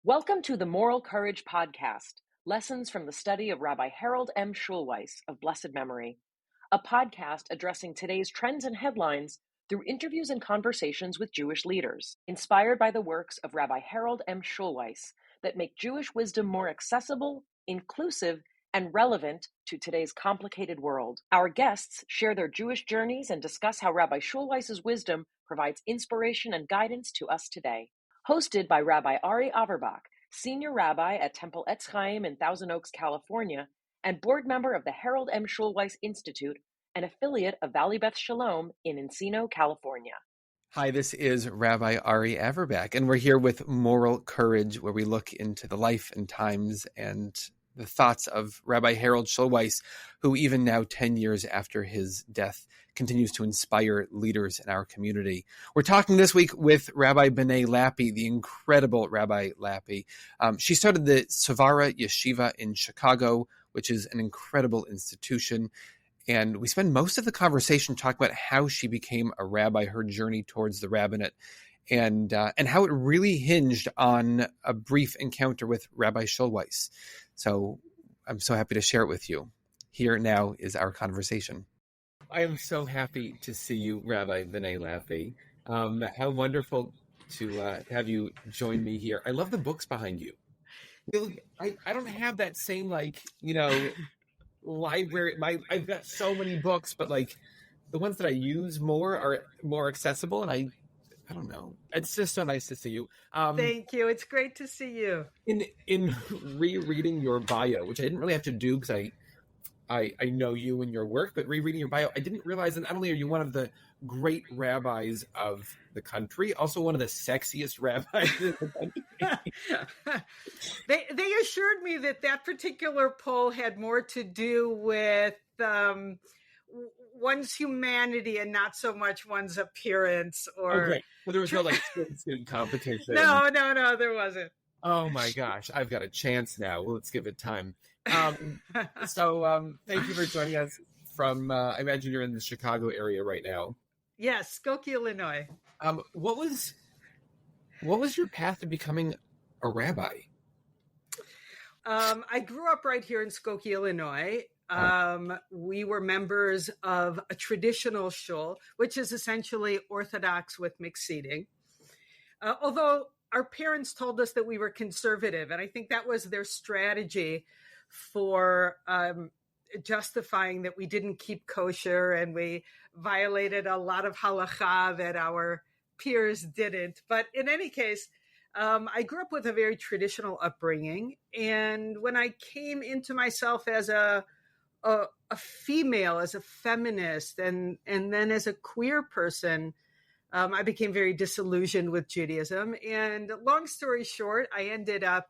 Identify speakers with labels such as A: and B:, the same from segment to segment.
A: Welcome to the Moral Courage Podcast, lessons from the study of Rabbi Harold M. Schulweis of blessed memory, a podcast addressing today's trends and headlines through interviews and conversations with Jewish leaders, inspired by the works of Rabbi Harold M. Schulweis that make Jewish wisdom more accessible, inclusive, and relevant to today's complicated world. Our guests share their Jewish journeys and discuss how Rabbi Schulweis's wisdom provides inspiration and guidance to us today. Hosted by Rabbi Ari Averbach, Senior Rabbi at Temple Etz Chaim in Thousand Oaks, California, and board member of the Harold M. Schulweis Institute, an affiliate of Valley Beth Shalom in Encino, California.
B: Hi, this is Rabbi Ari Averbach, and we're here with Moral Courage, where we look into the life and times and the thoughts of Rabbi Harold Schulweis, who even now, 10 years after his death, continues to inspire leaders in our community. We're talking this week with Rabbi Benay Lappe, the incredible Rabbi Lappe. She started the SVARA Yeshiva in Chicago, which is an incredible institution. And we spend most of the conversation talking about how she became a rabbi, her journey towards the rabbinate, and how it really hinged on a brief encounter with Rabbi Schulweis. So I'm so happy to share it with you. Here now is our conversation. I am so happy to see you, Rabbi Benay Lappe. How wonderful to have you join me here. I love the books behind you. I don't have that same, library. I've got so many books, but the ones that I use more are more accessible, and I don't know. It's just so nice to see you.
C: Thank you. It's great to see you.
B: In rereading your bio, which I didn't really have to do because I know you and your work, but rereading your bio, I didn't realize that not only are you one of the great rabbis of the country, also one of the sexiest rabbis in the country.
C: They assured me that particular poll had more to do with one's humanity and not so much one's appearance. Or
B: great. Well, there was no swimsuit competition.
C: No, there wasn't.
B: Oh my gosh, I've got a chance now. Well, let's give it time. So thank you for joining us from, I imagine you're in the Chicago area right now.
C: Yes, Skokie, Illinois.
B: What was your path to becoming a rabbi?
C: I grew up right here in Skokie, Illinois. We were members of a traditional shul, which is essentially Orthodox with mixed seating. Although our parents told us that we were conservative, and I think that was their strategy for justifying that we didn't keep kosher and we violated a lot of halacha that our peers didn't. But in any case, I grew up with a very traditional upbringing. And when I came into myself as a female, as a feminist, and then as a queer person, I became very disillusioned with Judaism. And long story short, I ended up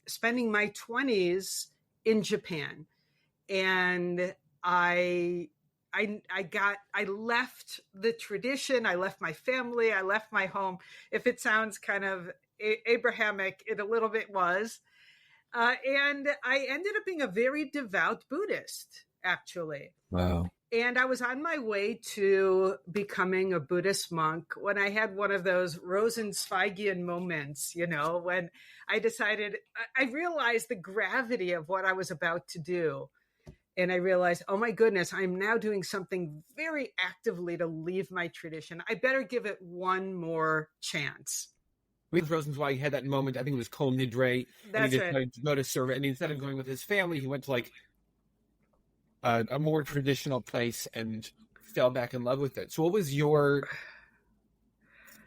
C: spending my 20s in Japan. And I left the tradition, I left my family, I left my home. If it sounds kind of Abrahamic, it a little bit was. And I ended up being a very devout Buddhist, actually.
B: Wow.
C: And I was on my way to becoming a Buddhist monk when I had one of those Rosenzweigian moments, when I decided, I realized the gravity of what I was about to do. And I realized, oh my goodness, I'm now doing something very actively to leave my tradition. I better give it one more chance.
B: With Rosenzweig, he had that moment, I think it was Kol Nidre.
C: That's
B: and he decided
C: right.
B: to go to service. And instead of going with his family, he went to a more traditional place and fell back in love with it. So what was your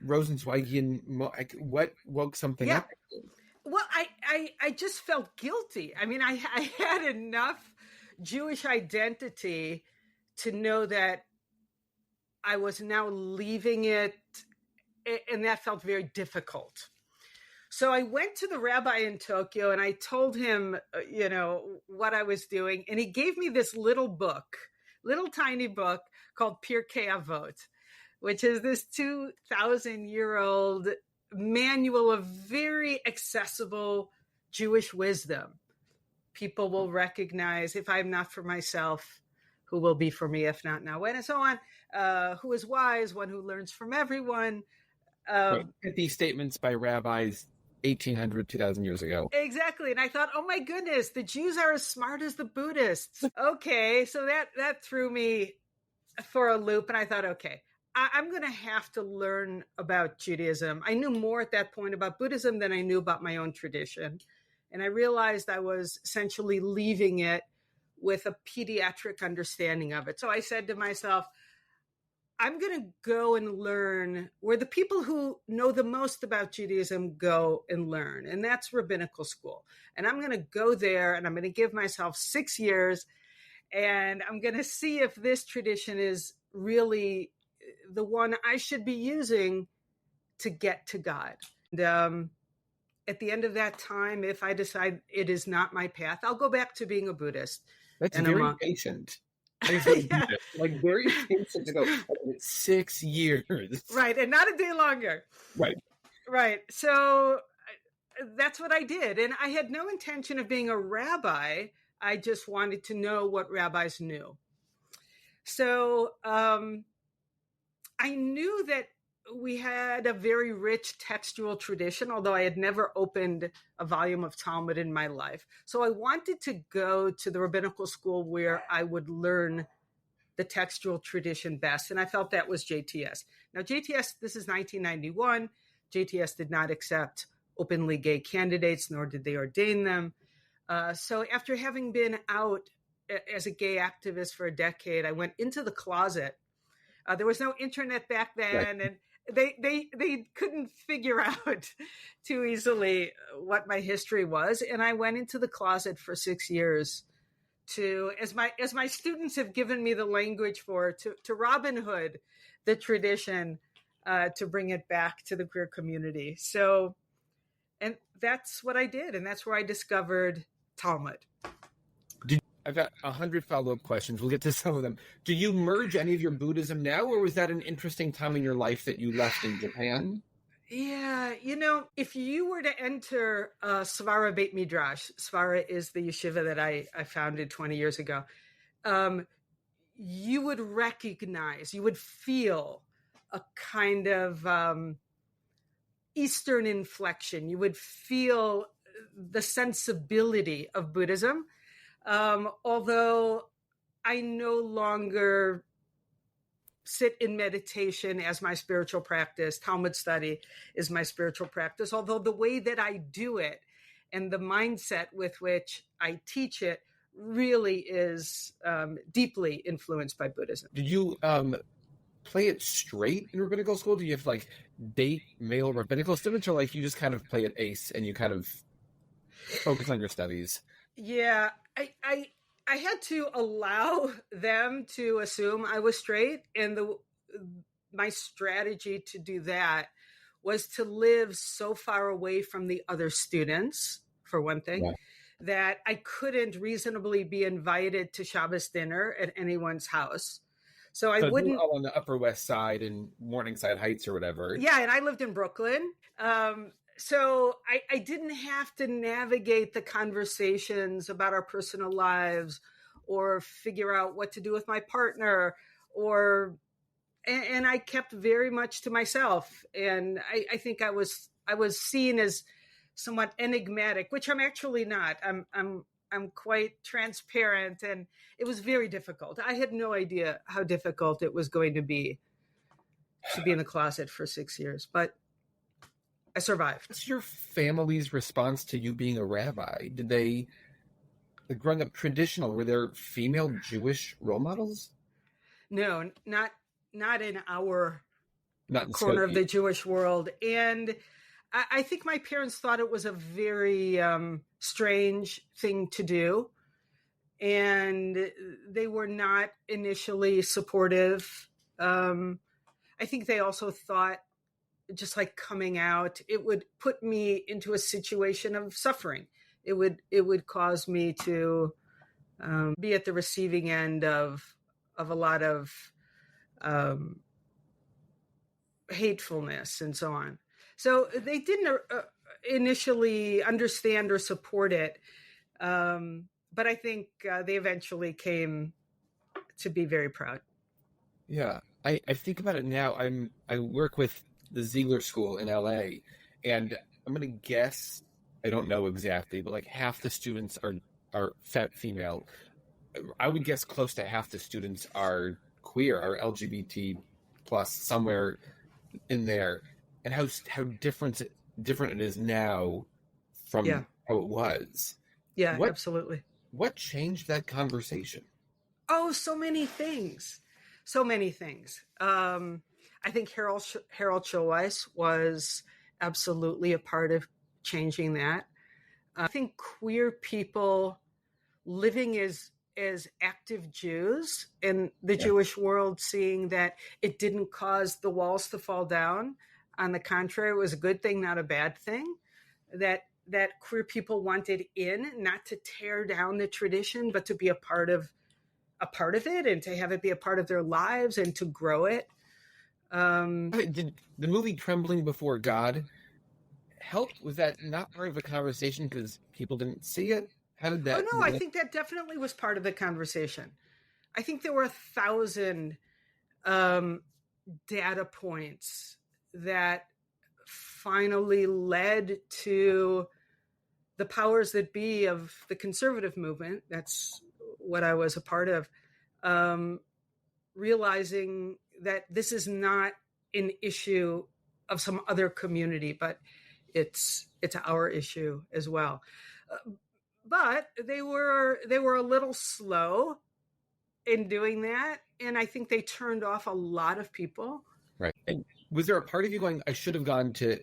B: Rosenzweigian, what woke something up?
C: Well, I just felt guilty. I mean, I had enough Jewish identity to know that I was now leaving it, and that felt very difficult. So I went to the rabbi in Tokyo and I told him, what I was doing. And he gave me this little tiny book called Pirkei Avot, which is this 2,000-year-old manual of very accessible Jewish wisdom. People will recognize, if I'm not for myself, who will be for me, if not now, when, and so on. Who is wise, one who learns from everyone.
B: These statements by rabbis 1800, 2000 years ago.
C: Exactly. And I thought, oh my goodness, the Jews are as smart as the Buddhists. Okay. So that threw me for a loop. And I thought, okay, I'm going to have to learn about Judaism. I knew more at that point about Buddhism than I knew about my own tradition. And I realized I was essentially leaving it with a pediatric understanding of it. So I said to myself, I'm going to go and learn where the people who know the most about Judaism go and learn. And that's rabbinical school. And I'm going to go there and I'm going to give myself 6 years and I'm going to see if this tradition is really the one I should be using to get to God. And at the end of that time, if I decide it is not my path, I'll go back to being a Buddhist.
B: That's
C: and
B: very patient.
C: Yeah.
B: Like very patient to go 6 years.
C: Right. And not a day longer. Right. So that's what I did. And I had no intention of being a rabbi. I just wanted to know what rabbis knew. So I knew that we had a very rich textual tradition, although I had never opened a volume of Talmud in my life. So I wanted to go to the rabbinical school where I would learn the textual tradition best. And I felt that was JTS. Now, JTS, this is 1991. JTS did not accept openly gay candidates, nor did they ordain them. So after having been out as a gay activist for a decade, I went into the closet. There was no internet back then, and they couldn't figure out too easily what my history was. And I went into the closet for 6 years to, as my students have given me the language for, to Robin Hood the tradition, to bring it back to the queer community. So, and that's what I did. And that's where I discovered Talmud.
B: I've got 100 follow-up questions. We'll get to some of them. Do you merge any of your Buddhism now, or was that an interesting time in your life that you left in Japan?
C: Yeah, if you were to enter SVARA Beit Midrash, SVARA is the yeshiva that I founded 20 years ago, you would recognize, you would feel a kind of Eastern inflection. You would feel the sensibility of Buddhism. Although I no longer sit in meditation as my spiritual practice, Talmud study is my spiritual practice, although the way that I do it and the mindset with which I teach it really is deeply influenced by Buddhism.
B: Did you play it straight in rabbinical school? Do you have date male rabbinical students, or you just kind of play it ace and you kind of focus on your studies?
C: Yeah, I had to allow them to assume I was straight, and my strategy to do that was to live so far away from the other students, for one thing, that I couldn't reasonably be invited to Shabbos dinner at anyone's house. So I wouldn't.
B: All on the Upper West Side in Morningside Heights or whatever.
C: Yeah, and I lived in Brooklyn. So I didn't have to navigate the conversations about our personal lives or figure out what to do with my partner, and I kept very much to myself. And I think I was seen as somewhat enigmatic, which I'm actually not. I'm quite transparent, and it was very difficult. I had no idea how difficult it was going to be in the closet for 6 years, but I survived.
B: What's your family's response to you being a rabbi? Did they, growing up traditional, were there female Jewish role models?
C: No, not in our
B: not in
C: corner of the Jewish world. And I think my parents thought it was a very strange thing to do. And they were not initially supportive. I think they also thought, just like coming out, it would put me into a situation of suffering. It would cause me to be at the receiving end of a lot of hatefulness and so on. So they didn't initially understand or support it, but I think they eventually came to be very proud.
B: Yeah, I think about it now. I work with the Ziegler School in LA, and I'm going to guess, I don't know exactly, but like half the students are female. I would guess close to half the students are queer, are LGBT plus, somewhere in there. And how different it is now from how it was.
C: Yeah, absolutely.
B: What changed that conversation?
C: Oh, so many things. So many things. I think Harold Schulweis was absolutely a part of changing that. I think queer people living as active Jews in the Jewish world, seeing that it didn't cause the walls to fall down. On the contrary, it was a good thing, not a bad thing. That queer people wanted in, not to tear down the tradition, but to be a part of it and to have it be a part of their lives and to grow it.
B: Did the movie Trembling Before God help? Was that not part of the conversation because people didn't see it? How did that?
C: Oh no, I think that definitely was part of the conversation. I think there were 1,000 data points that finally led to the powers that be of the conservative movement. That's what I was a part of. Realizing that this is not an issue of some other community, but it's our issue as well. But they were a little slow in doing that, and I think they turned off a lot of people.
B: Right. And was there a part of you going, I should have gone to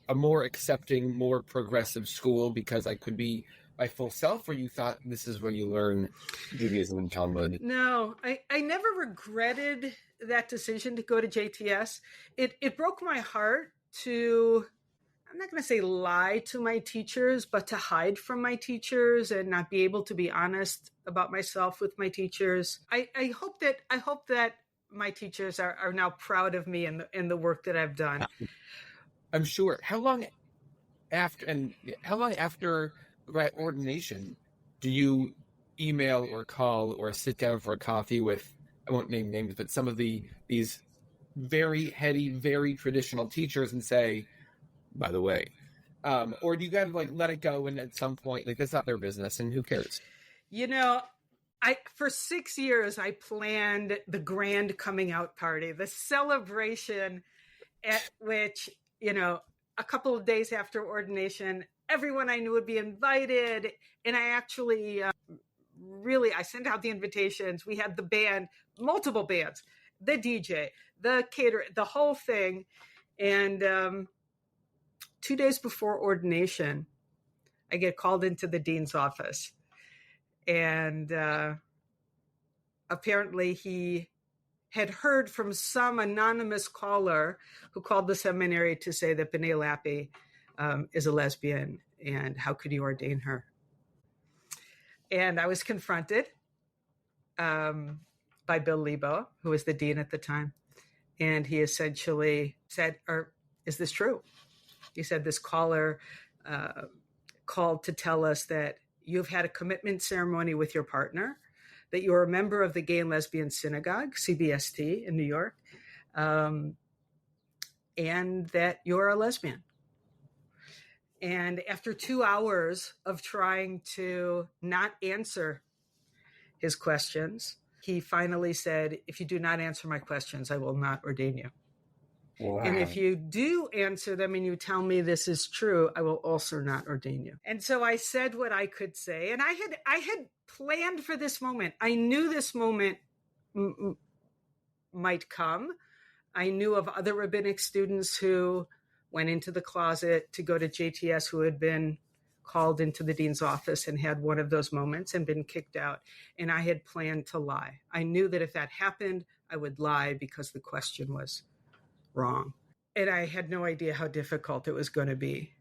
B: a more accepting, more progressive school because I could be my full self, or you thought this is where you learn Judaism and Talmud?
C: No, I never regretted that decision to go to JTS. It broke my heart to, I'm not going to say lie to my teachers, but to hide from my teachers and not be able to be honest about myself with my teachers. I hope that my teachers are now proud of me and the work that I've done.
B: I'm sure. How long after ordination do you email or call or sit down for a coffee with, I won't name names, but some of these very heady, very traditional teachers and say, by the way, or do you gotta like let it go and at some point, like, that's not their business and who cares?
C: You know, for 6 years I planned the grand coming out party, the celebration at which, a couple of days after ordination, everyone I knew would be invited. And I actually I sent out the invitations. We had the band, multiple bands, the DJ, the caterer, the whole thing. And 2 days before ordination, I get called into the dean's office. And apparently he had heard from some anonymous caller who called the seminary to say that Benay Lappe is a lesbian and how could you ordain her? And I was confronted by Bill Lebo, who was the dean at the time. And he essentially said, is this true? He said, this caller called to tell us that you've had a commitment ceremony with your partner, that you're a member of the Gay and Lesbian Synagogue, CBST, in New York, and that you're a lesbian. And after 2 hours of trying to not answer his questions, he finally said, if you do not answer my questions, I will not ordain you. Wow. And if you do answer them and you tell me this is true, I will also not ordain you. And so I said what I could say. And I had planned for this moment. I knew this moment might come. I knew of other rabbinic students who went into the closet to go to JTS who had been called into the dean's office and had one of those moments and been kicked out. And I had planned to lie. I knew that if that happened, I would lie because the question was wrong. And I had no idea how difficult it was going to be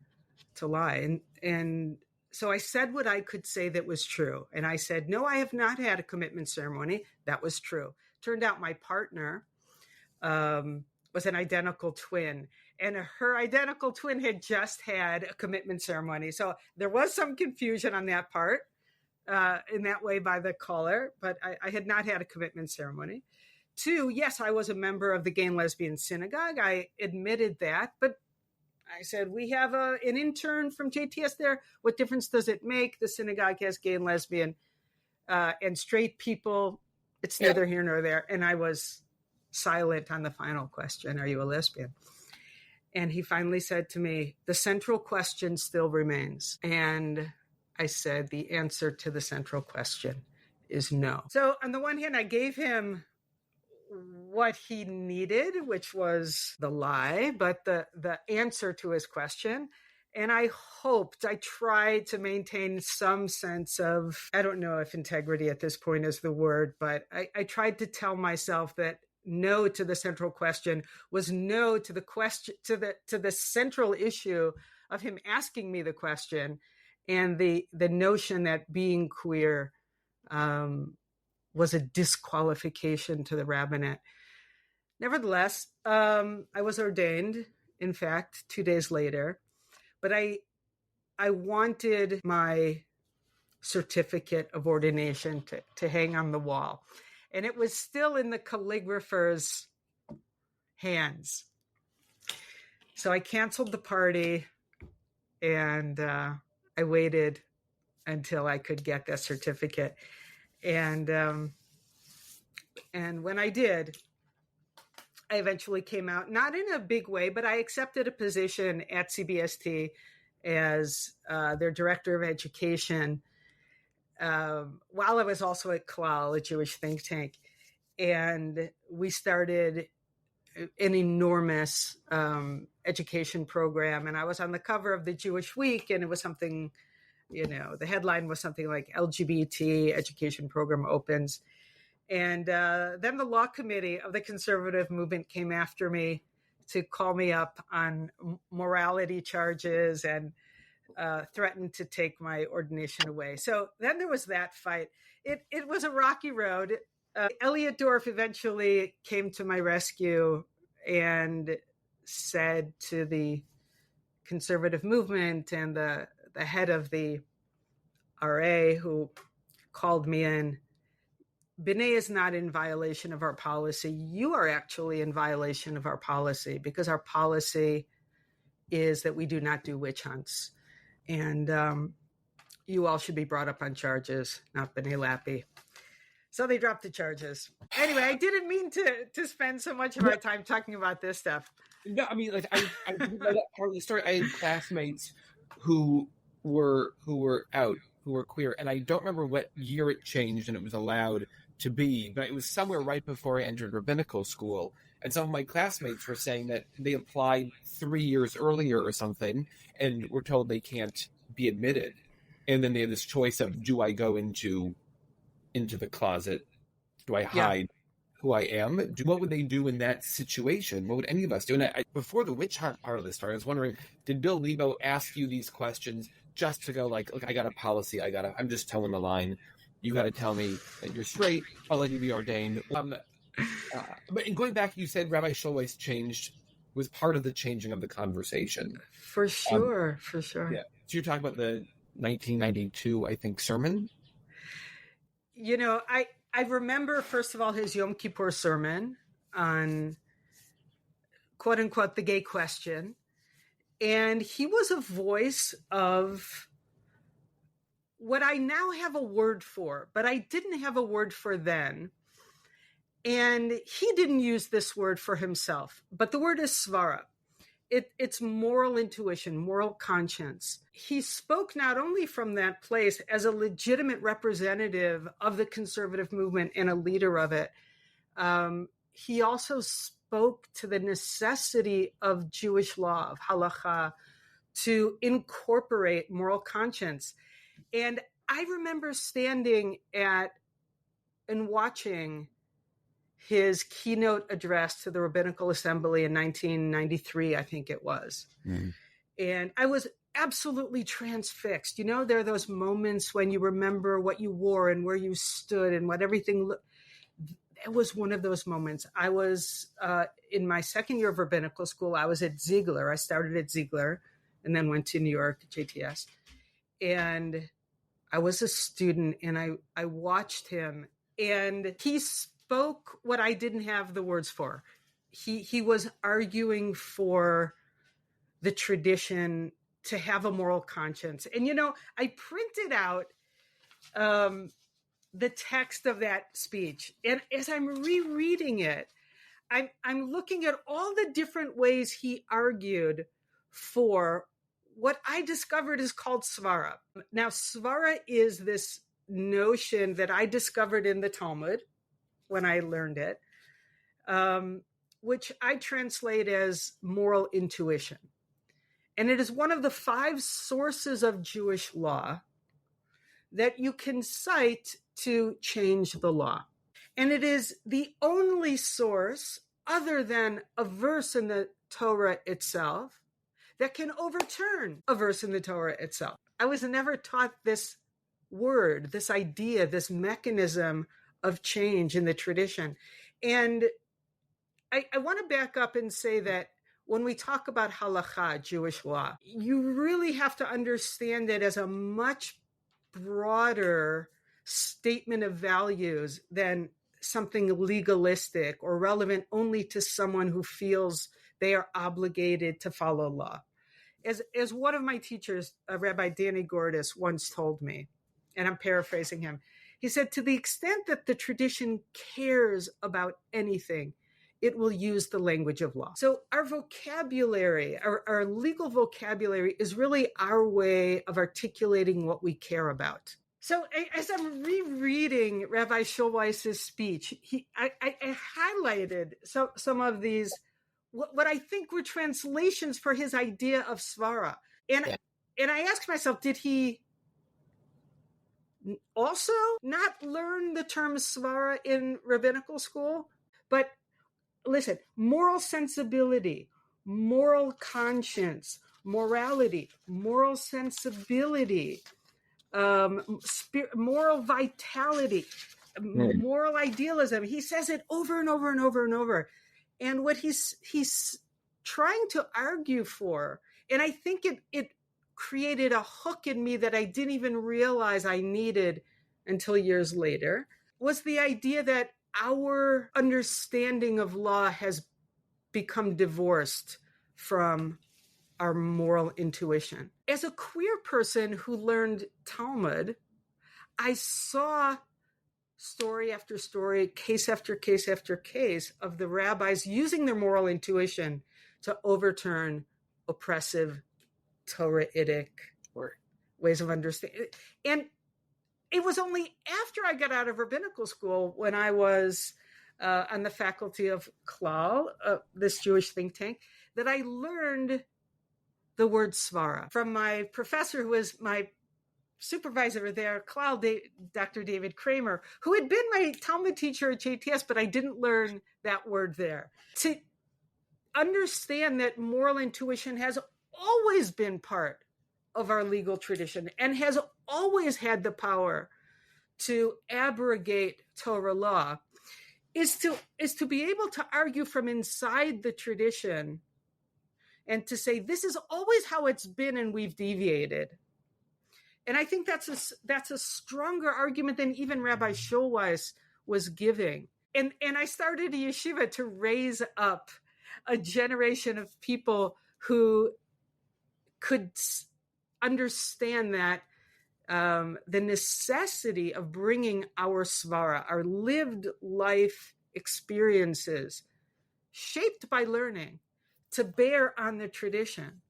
C: to lie. And so I said what I could say that was true. And I said, no, I have not had a commitment ceremony. That was true. Turned out my partner was an identical twin. And her identical twin had just had a commitment ceremony. So there was some confusion on that part, in that way by the caller, but I had not had a commitment ceremony. 2, yes, I was a member of the Gay and Lesbian Synagogue. I admitted that, but I said, we have an intern from JTS there. What difference does it make? The synagogue has gay and lesbian and straight people. It's neither here nor there. And I was silent on the final question, are you a lesbian? And he finally said to me, the central question still remains. And I said, the answer to the central question is no. So on the one hand, I gave him what he needed, which was the lie, but the answer to his question. And I tried to maintain some sense of, I don't know if integrity at this point is the word, but I tried to tell myself that no to the central question was no to the question, to the central issue of him asking me the question, and the notion that being queer was a disqualification to the rabbinate. Nevertheless, I was ordained, in fact, 2 days later, but I wanted my certificate of ordination to hang on the wall. And it was still in the calligrapher's hands. So I canceled the party, and I waited until I could get that certificate. And when I did, I eventually came out, not in a big way, but I accepted a position at CBST as their director of education, while I was also at Klal, a Jewish think tank. And we started an enormous education program. And I was on the cover of the Jewish Week, and it was something, the headline was something like LGBT education program opens. And then the law committee of the conservative movement came after me to call me up on morality charges and threatened to take my ordination away. So then there was that fight. It was a rocky road. Elliot Dorff eventually came to my rescue and said to the conservative movement and the head of the RA, who called me in, Benay is not in violation of our policy. You are actually in violation of our policy, because our policy is that we do not do witch hunts. And you all should be brought up on charges, not Benay Lappe. So they dropped the charges. Anyway, I didn't mean to spend so much of our time talking about this stuff.
B: No, I mean, like I didn't know that part of the story. I had classmates who were out, who were queer, and I don't remember what year it changed and it was allowed to be, but it was somewhere right before I entered rabbinical school. And some of my classmates were saying that they applied 3 years earlier or something and were told they can't be admitted. And then they had this choice of, do I go into the closet? Do I hide who I am? What would they do in that situation? What would any of us do? And I, before the witch hunt part of this story, I was wondering, did Bill Lebo ask you these questions just to go like, look, I got a policy, I'm just towing the line. You got to tell me that you're straight. I'll let you be ordained. But in going back, you said Rabbi Schulweis was part of the changing of the conversation.
C: For sure.
B: Yeah. So you're talking about the 1992, I think, sermon?
C: I remember, first of all, his Yom Kippur sermon on, quote unquote, the gay question. And he was a voice of what I now have a word for, but I didn't have a word for then. And he didn't use this word for himself, but the word is SVARA. It's moral intuition, moral conscience. He spoke not only from that place as a legitimate representative of the conservative movement and a leader of it, he also spoke to the necessity of Jewish law, of halacha, to incorporate moral conscience. And I remember standing and watching his keynote address to the Rabbinical Assembly in 1993, I think it was. Mm. And I was absolutely transfixed. There are those moments when you remember what you wore and where you stood and what everything looked. It was one of those moments. I was in my second year of rabbinical school. I was at Ziegler. I started at Ziegler and then went to New York, JTS. And I was a student, and I watched him, and he spoke what I didn't have the words for. He was arguing for the tradition to have a moral conscience. And, I printed out the text of that speech. And as I'm rereading it, I'm looking at all the different ways he argued for what I discovered is called SVARA. Now, SVARA is this notion that I discovered in the Talmud when I learned it, which I translate as moral intuition. And it is one of the 5 sources of Jewish law that you can cite to change the law. And it is the only source, other than a verse in the Torah itself, that can overturn a verse in the Torah itself. I was never taught this word, this idea, this mechanism of change in the tradition. And I want to back up and say that when we talk about halakha, Jewish law, you really have to understand it as a much broader statement of values than something legalistic or relevant only to someone who feels they are obligated to follow law. As one of my teachers, Rabbi Danny Gordis, once told me, and I'm paraphrasing him, he said, to the extent that the tradition cares about anything, it will use the language of law. So our vocabulary, our legal vocabulary is really our way of articulating what we care about. So as I'm rereading Rabbi Schulweis's speech, I highlighted some of these, what I think were translations for his idea of svara. And I asked myself, did he also not learn the term svara in rabbinical school? But listen, moral sensibility, moral conscience, morality, moral sensibility, moral vitality, moral idealism. He says it over and over and over and over. And what he's trying to argue for, and I think it created a hook in me that I didn't even realize I needed until years later, was the idea that our understanding of law has become divorced from our moral intuition. As a queer person who learned Talmud, I saw story after story, case after case after case of the rabbis using their moral intuition to overturn oppressive Torahitic ways of understanding. And it was only after I got out of rabbinical school, when I was on the faculty of Klal, this Jewish think tank, that I learned the word svara from my professor, who was my supervisor there, Klal, Dr. David Kramer, who had been my Talmud teacher at JTS, but I didn't learn that word there. To understand that moral intuition has always been part of our legal tradition and has always had the power to abrogate Torah law is to be able to argue from inside the tradition and to say, this is always how it's been and we've deviated. And I think that's a stronger argument than even Rabbi Schulweis was giving. And I started a yeshiva to raise up a generation of people who could understand that the necessity of bringing our svara, our lived life experiences, shaped by learning, to bear on the tradition,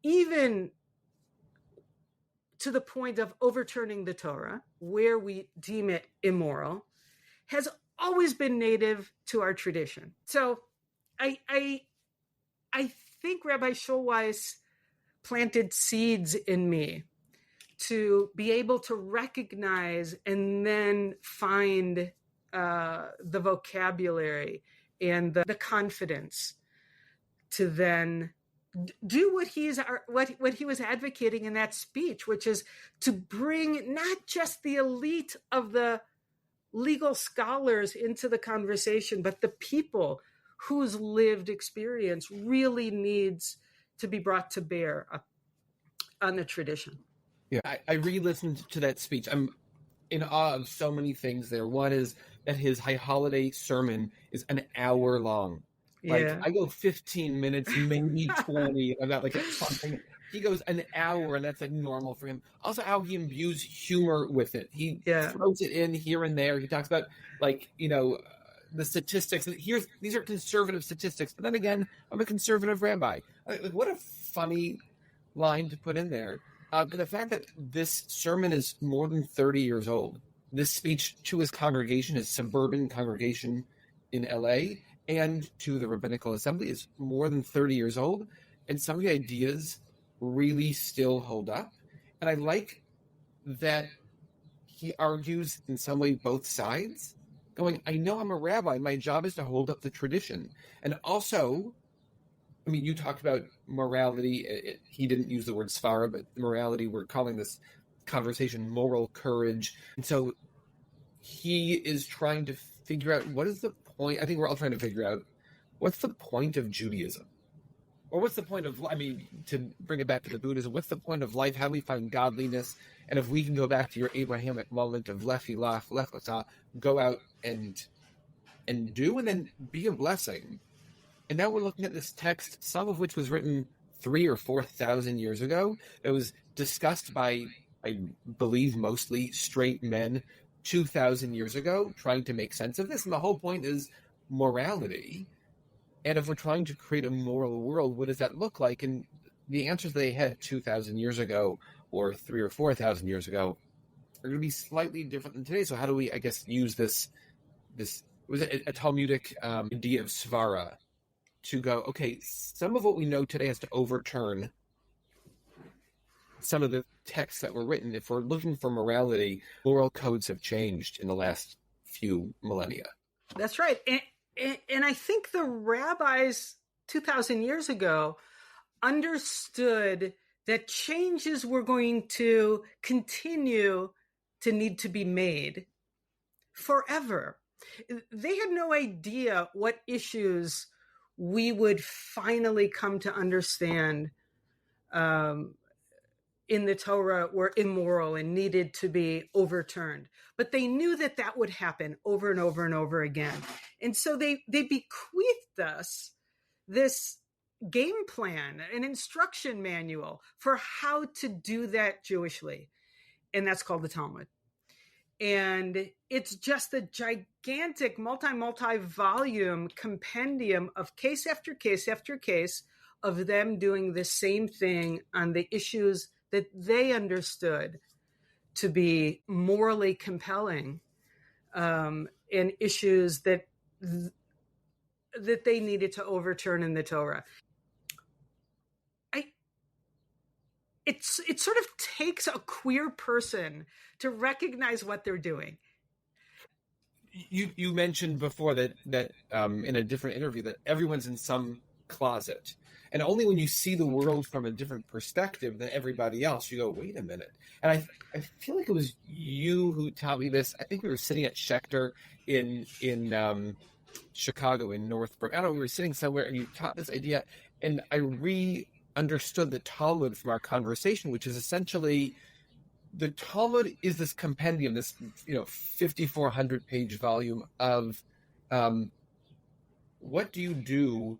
C: even to the point of overturning the Torah, where we deem it immoral, has always been native to our tradition. So I think Rabbi Schulweis planted seeds in me to be able to recognize and then find the vocabulary and the confidence to then do what he was advocating in that speech, which is to bring not just the elite of the legal scholars into the conversation, but the people whose lived experience really needs to be brought to bear on the tradition.
B: Yeah, I re-listened to that speech. I'm in awe of so many things there. One is that his high holiday sermon is an hour long. Like,
C: Yeah.
B: I go 15 minutes, maybe 20, and that like something. He goes an hour, and that's like normal for him. Also, how he imbues humor with it. He
C: Yeah.
B: throws it in here and there. He talks about like, the statistics. These are conservative statistics. But then again, I'm a conservative rabbi. Like, what a funny line to put in there. But the fact that this sermon is more than 30 years old, this speech to his congregation, his suburban congregation in LA, and to the Rabbinical Assembly is more than 30 years old. And some of the ideas really still hold up. And I like that he argues in some way both sides, going, I know I'm a rabbi. My job is to hold up the tradition. And also, I mean, you talked about morality. He didn't use the word SVARA, but morality, we're calling this conversation moral courage. And so he is trying to figure out what is the point. I think we're all trying to figure out what's the point of Judaism? Or what's the point of, I mean, to bring it back to the Buddhism, what's the point of life? How do we find godliness? And if we can go back to your Abrahamic moment of lech lecha, go out and do, and then be a blessing. And now we're looking at this text, some of which was written 3,000 or 4,000 years ago. It was discussed by, I believe, mostly straight men 2,000 years ago, trying to make sense of this. And the whole point is morality. And if we're trying to create a moral world, what does that look like? And the answers they had 2,000 years ago or 3,000 or 4,000 years ago are going to be slightly different than today. So how do we, I guess, use this was it a Talmudic idea of SVARA to go, okay, some of what we know today has to overturn some of the texts that were written. If we're looking for morality, moral codes have changed in the last few millennia.
C: That's right. And I think the rabbis 2,000 years ago understood that changes were going to continue to need to be made forever. They had no idea what issues we would finally come to understand in the Torah were immoral and needed to be overturned. But they knew that that would happen over and over and over again. And so they bequeathed us this game plan, an instruction manual for how to do that Jewishly. And that's called the Talmud. And it's just a gigantic multi-volume compendium of case after case after case of them doing the same thing on the issues that they understood to be morally compelling, and issues that they needed to overturn in the Torah. It sort of takes a queer person to recognize what they're doing.
B: You mentioned before that in a different interview that everyone's in some closet. And only when you see the world from a different perspective than everybody else, you go, wait a minute. And I feel like it was you who taught me this. I think we were sitting at Schechter in Chicago, in Northbrook. I don't know, we were sitting somewhere and you taught this idea. And I understood the Talmud from our conversation, which is essentially the Talmud is this compendium, this 5,400 page volume of what do you do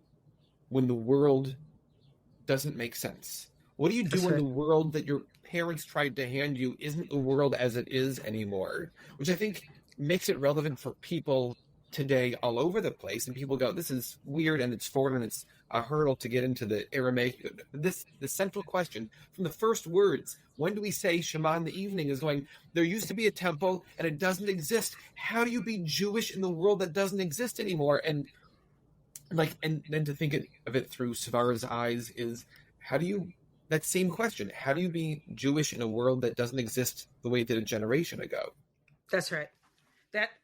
B: when the world doesn't make sense? What do you do when the world that your parents tried to hand you isn't the world as it is anymore? Which I think makes it relevant for people today all over the place. And people go, this is weird and it's foreign and it's a hurdle to get into the Aramaic. The central question from the first words, when do we say Shema in the evening, is going, there used to be a temple and it doesn't exist. How do you be Jewish in the world that doesn't exist anymore? And then to think of it through Svara's eyes is, that same question, how do you be Jewish in a world that doesn't exist the way it did a generation ago?
C: That's right.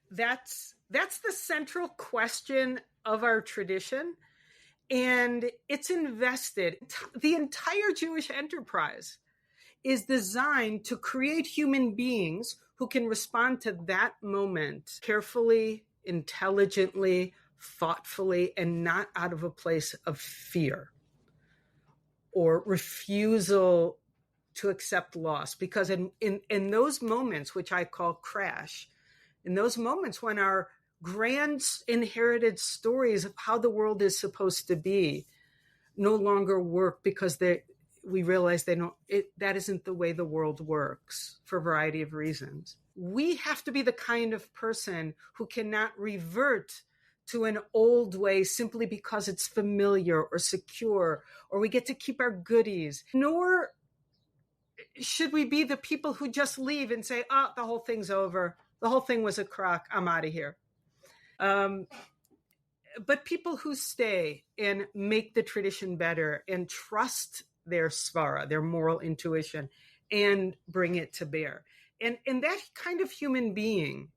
C: That's the central question of our tradition. And it's invested. The entire Jewish enterprise is designed to create human beings who can respond to that moment carefully, intelligently, thoughtfully, and not out of a place of fear or refusal to accept loss. Because in those moments, which I call crash, in those moments when our grand inherited stories of how the world is supposed to be no longer work because we realize that isn't the way the world works for a variety of reasons. We have to be the kind of person who cannot revert to an old way simply because it's familiar or secure, or we get to keep our goodies. Nor should we be the people who just leave and say, oh, the whole thing's over. The whole thing was a crock. I'm out of here. But people who stay and make the tradition better and trust their SVARA, their moral intuition, and bring it to bear. And that kind of human being,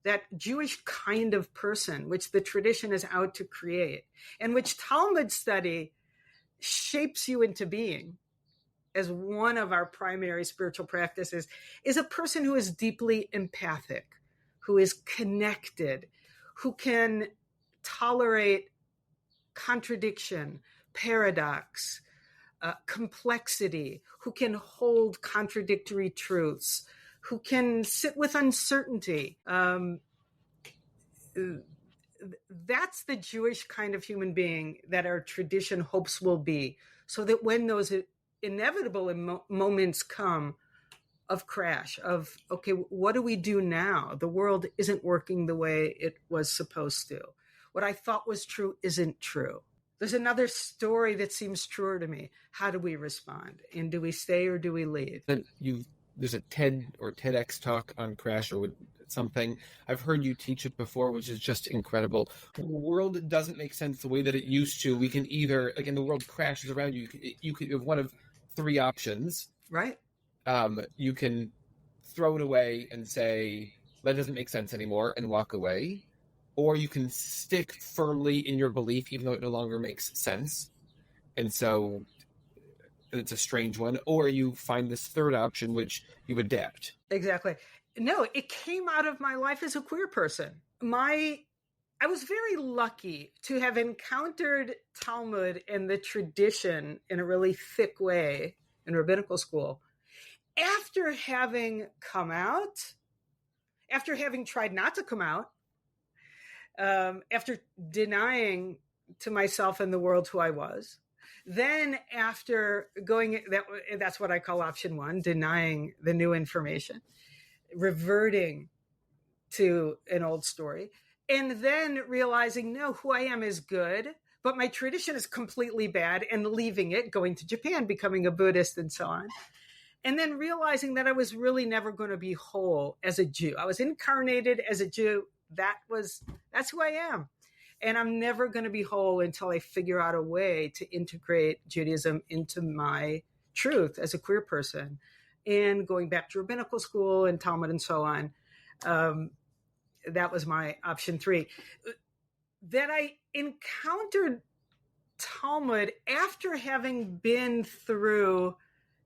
C: that Jewish kind of person, which the tradition is out to create, and which Talmud study shapes you into being as one of our primary spiritual practices, is a person who is deeply empathic, who is connected, who can tolerate contradiction, paradox, complexity, who can hold contradictory truths, who can sit with uncertainty. That's the Jewish kind of human being that our tradition hopes will be, so that when those inevitable moments come of crash, of, okay, what do we do now? The world isn't working the way it was supposed to. What I thought was true isn't true. There's another story that seems truer to me. How do we respond? And do we stay or do we leave?
B: There's a TED or TEDx talk on crash or something. I've heard you teach it before, which is just incredible. The world doesn't make sense the way that it used to. We can either, again, the world crashes around you. You could have one of three options.
C: Right.
B: You can throw it away and say, that doesn't make sense anymore, and walk away. Or you can stick firmly in your belief, even though it no longer makes sense. And so it's a strange one. Or you find this third option, which you adapt.
C: Exactly. No, it came out of my life as a queer person. I was very lucky to have encountered Talmud and the tradition in a really thick way in rabbinical school. After having come out, after having tried not to come out, after denying to myself and the world who I was, then after going, that's what I call option one, denying the new information, reverting to an old story, and then realizing, no, who I am is good, but my tradition is completely bad, and leaving it, going to Japan, becoming a Buddhist, and so on. And then realizing that I was really never going to be whole as a Jew. I was incarnated as a Jew. That's who I am. And I'm never going to be whole until I figure out a way to integrate Judaism into my truth as a queer person. And going back to rabbinical school and Talmud and so on, that was my option three. That I encountered Talmud after having been through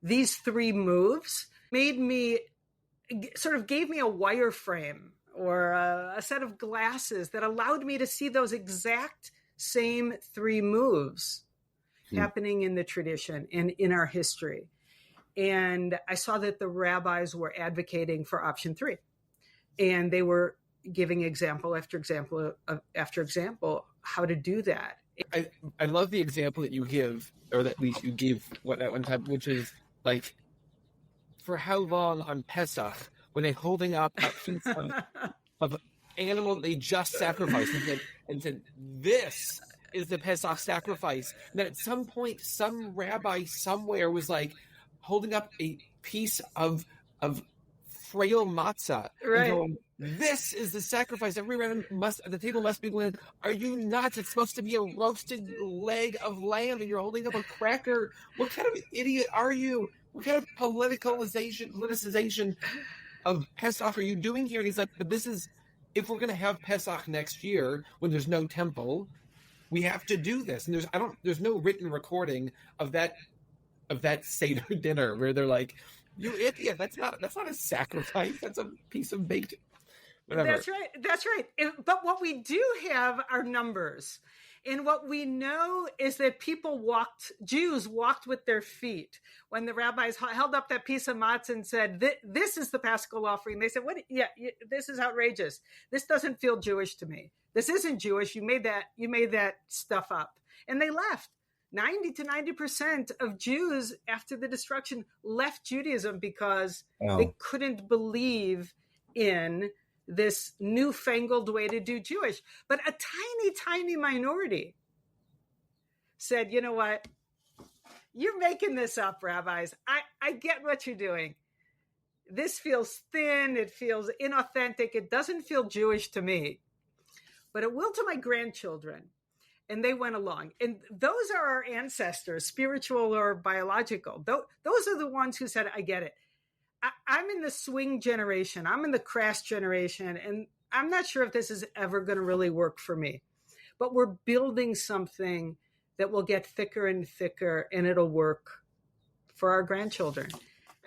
C: these three moves gave me a wireframe or a set of glasses that allowed me to see those exact same three moves happening in the tradition and in our history. And I saw that the rabbis were advocating for option three, and they were giving example after example after example how to do that.
B: I love the example that you give, or that at least you gave at one time, which is like, for how long on Pesach, when they're holding up a piece of animal they just sacrificed and said, this is the Pesach sacrifice. And then at some point, some rabbi somewhere was like holding up a piece of frail matzah, right, and going, this is the sacrifice. Everyone at the table must be going, are you nuts? It's supposed to be a roasted leg of lamb and you're holding up a cracker. What kind of idiot are you? What kind of politicization of Pesach are you doing here? And he's like, but this is, if we're going to have Pesach next year when there's no temple, we have to do this. And there's no written recording of that Seder dinner where they're like, you idiot, that's not a sacrifice. That's a piece of baked whatever.
C: That's right. But what we do have are numbers. And what we know is that Jews walked with their feet. When the rabbis held up that piece of matzah and said, this is the Paschal offering, they said, "What? Yeah, this is outrageous. This doesn't feel Jewish to me. This isn't Jewish. You made that stuff up." And they left. 90 to 90% of Jews after the destruction left Judaism because they couldn't believe in this newfangled way to do Jewish. But a tiny, tiny minority said, "You know what? You're making this up, rabbis. I get what you're doing. This feels thin. It feels inauthentic. It doesn't feel Jewish to me, but it will to my grandchildren." And they went along. And those are our ancestors, spiritual or biological. Those are the ones who said, "I get it. I'm in the swing generation. I'm in the crash generation. And I'm not sure if this is ever going to really work for me. But we're building something that will get thicker and thicker, and it'll work for our grandchildren."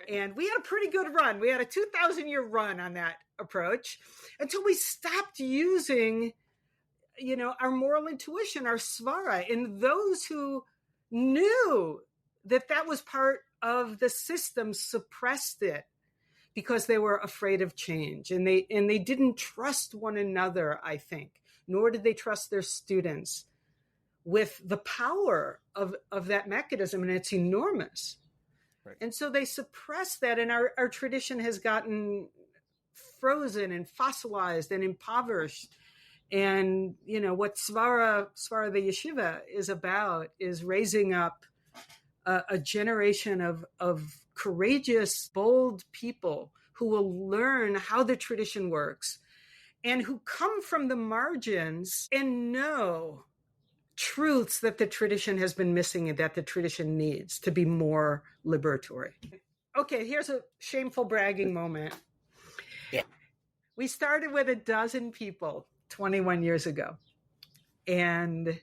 C: And we had a pretty good run. We had a 2,000-year run on that approach until we stopped using, our moral intuition, our SVARA. And those who knew that was part of the system suppressed it because they were afraid of change. And they didn't trust one another, I think, nor did they trust their students with the power of that mechanism. And it's enormous. Right. And so they suppressed that. And our tradition has gotten frozen and fossilized and impoverished. And, what SVARA the yeshiva is about is raising up a generation of courageous, bold people who will learn how the tradition works and who come from the margins and know truths that the tradition has been missing and that the tradition needs to be more liberatory. Okay, here's a shameful bragging moment. Yeah. We started with 12 people 21 years ago. And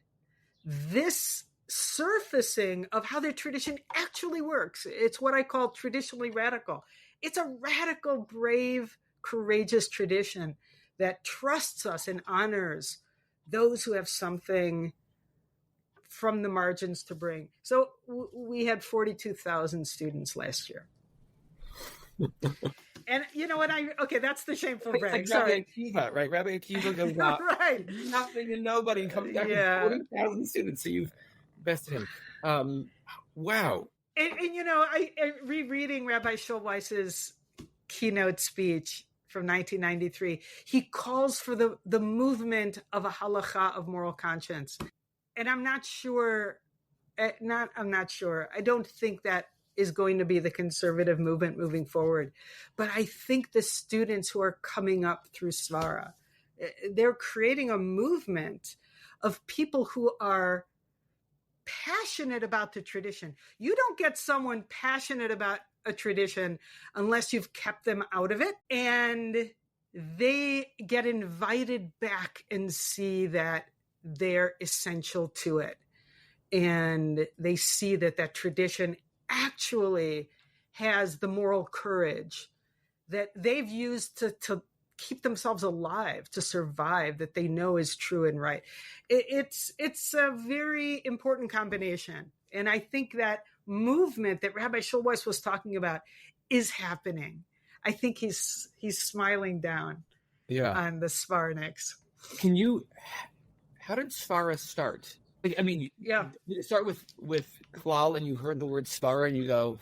C: this surfacing of how their tradition actually works, it's what I call traditionally radical. It's a radical, brave, courageous tradition that trusts us and honors those who have something from the margins to bring. So we had 42,000 students last year. And you know what? That's the shameful brag.
B: Like Rabbi Akiva, right? Rabbi Akiva goes out,
C: right?
B: Nothing and nobody, and comes back with 40,000 students. So you've bested him. Wow.
C: And I rereading Rabbi Schulweiss's keynote speech from 1993. He calls for the movement of a halacha of moral conscience, and I'm not sure. I don't think that is going to be the conservative movement moving forward. But I think the students who are coming up through SVARA, they're creating a movement of people who are passionate about the tradition. You don't get someone passionate about a tradition unless you've kept them out of it. And they get invited back and see that they're essential to it. And they see that tradition actually has the moral courage that they've used to keep themselves alive, to survive, that they know is true and right. It's a very important combination. And I think that movement that Rabbi Schulweiss was talking about is happening. I think he's smiling down on the Svarniks.
B: How did SVARA start? Did it start with klal and you heard the word SVARA and you go,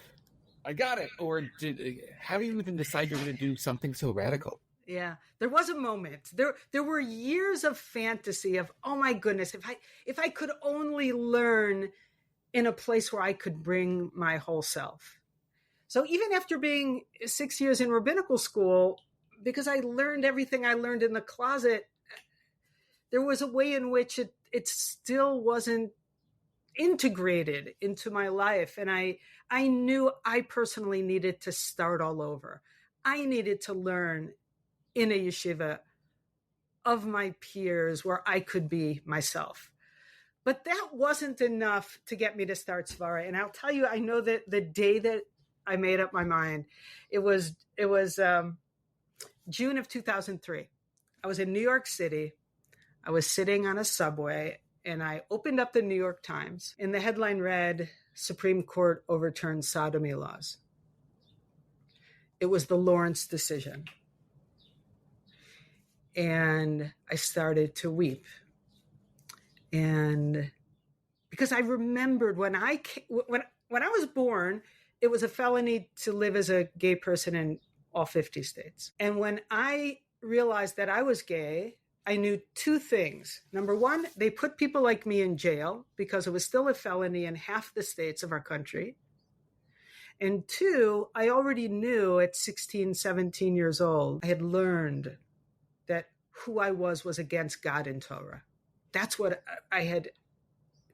B: I got it? Or how do you even decide you're going to do something so radical?
C: Yeah, there was a moment. There were years of fantasy of, oh my goodness, if I could only learn in a place where I could bring my whole self. So even after being 6 years in rabbinical school, because I learned everything I learned in the closet, there was a way in which it still wasn't integrated into my life. And I knew I personally needed to start all over. I needed to learn in a yeshiva of my peers where I could be myself. But that wasn't enough to get me to start SVARA. And I'll tell you, I know that the day that I made up my mind, it was June of 2003. I was in New York City. I was sitting on a subway and I opened up the New York Times, and the headline read, Supreme Court overturned sodomy laws. It was the Lawrence decision. And I started to weep. And because I remembered when I was born, it was a felony to live as a gay person in all 50 states. And when I realized that I was gay, I knew two things. Number one, they put people like me in jail because it was still a felony in half the states of our country. And two, I already knew at 16, 17 years old, I had learned that who I was against God and Torah. That's what I had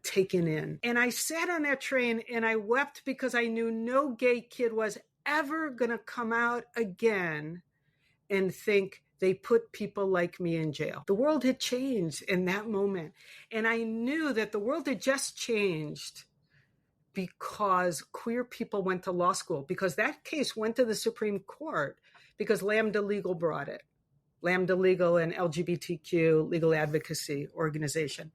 C: taken in. And I sat on that train and I wept because I knew no gay kid was ever going to come out again and think they put people like me in jail. The world had changed in that moment. And I knew that the world had just changed because queer people went to law school, because that case went to the Supreme Court because Lambda Legal brought it. Lambda Legal, an LGBTQ legal advocacy organization.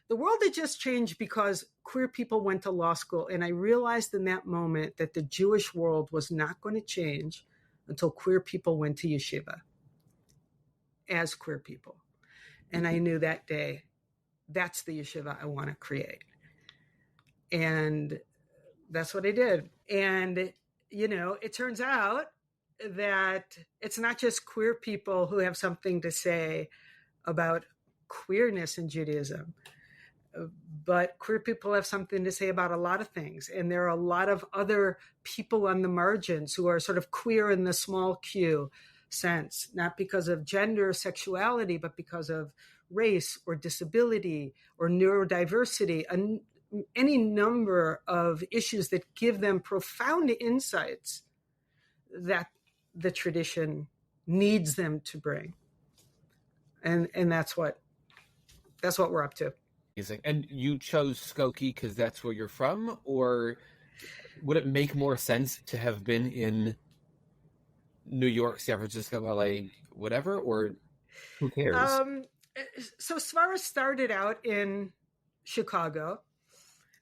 C: The world had just changed because queer people went to law school. And I realized in that moment that the Jewish world was not going to change until queer people went to yeshiva as queer people. And I knew that day, that's the yeshiva I want to create. And that's what I did. And, it turns out that it's not just queer people who have something to say about queerness in Judaism, but queer people have something to say about a lot of things. And there are a lot of other people on the margins who are sort of queer in the small q sense, not because of gender or sexuality, but because of race or disability or neurodiversity, any number of issues that give them profound insights that the tradition needs them to bring. And that's what we're up to.
B: Amazing. And you chose Skokie because that's where you're from, or would it make more sense to have been in New York, San Francisco, LA, whatever, or who cares?
C: So SVARA started out in Chicago.